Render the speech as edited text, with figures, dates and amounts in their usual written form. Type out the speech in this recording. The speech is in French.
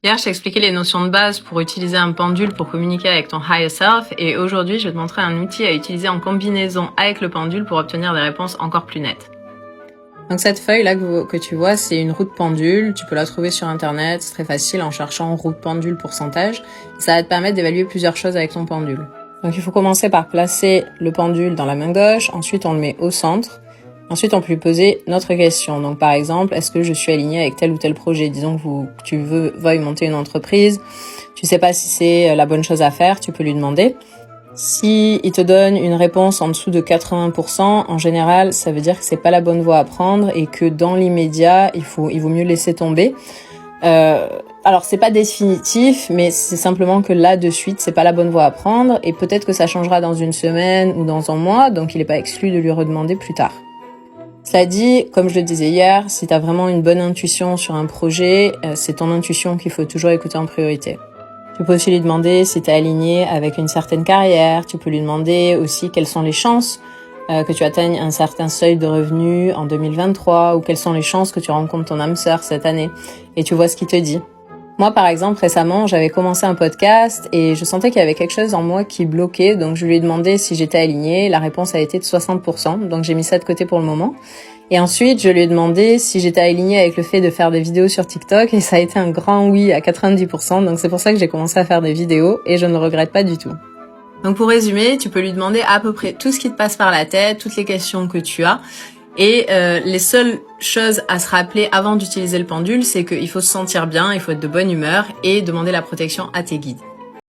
Hier, je t'ai expliqué les notions de base pour utiliser un pendule pour communiquer avec ton higher self et aujourd'hui, je vais te montrer un outil à utiliser en combinaison avec le pendule pour obtenir des réponses encore plus nettes. Donc cette feuille-là que tu vois, c'est une roue de pendule. Tu peux la trouver sur internet, c'est très facile en cherchant roue de pendule pourcentage. Ça va te permettre d'évaluer plusieurs choses avec ton pendule. Donc il faut commencer par placer le pendule dans la main gauche, ensuite on le met au centre. Ensuite, on peut lui poser notre question. Donc, par exemple, est-ce que je suis aligné avec tel ou tel projet? Disons que tu veuilles monter une entreprise. Tu sais pas si c'est la bonne chose à faire. Tu peux lui demander. Si il te donne une réponse en dessous de 80%, en général, ça veut dire que c'est pas la bonne voie à prendre et que dans l'immédiat, il vaut mieux laisser tomber. Alors, c'est pas définitif, mais c'est simplement que là, de suite, c'est pas la bonne voie à prendre et peut-être que ça changera dans une semaine ou dans un mois. Donc, il n'est pas exclu de lui redemander plus tard. Cela dit, comme je le disais hier, si tu as vraiment une bonne intuition sur un projet, c'est ton intuition qu'il faut toujours écouter en priorité. Tu peux aussi lui demander si tu es aligné avec une certaine carrière. Tu peux lui demander aussi quelles sont les chances que tu atteignes un certain seuil de revenus en 2023 ou quelles sont les chances que tu rencontres ton âme sœur cette année. Et tu vois ce qu'il te dit. Moi, par exemple, récemment, j'avais commencé un podcast et je sentais qu'il y avait quelque chose en moi qui bloquait. Donc, je lui ai demandé si j'étais alignée. La réponse a été de 60%. Donc, j'ai mis ça de côté pour le moment. Et ensuite, je lui ai demandé si j'étais alignée avec le fait de faire des vidéos sur TikTok et ça a été un grand oui à 90%. Donc, c'est pour ça que j'ai commencé à faire des vidéos et je ne le regrette pas du tout. Donc, pour résumer, tu peux lui demander à peu près tout ce qui te passe par la tête, toutes les questions que tu as. Et les seules choses à se rappeler avant d'utiliser le pendule, c'est qu'il faut se sentir bien, il faut être de bonne humeur et demander la protection à tes guides.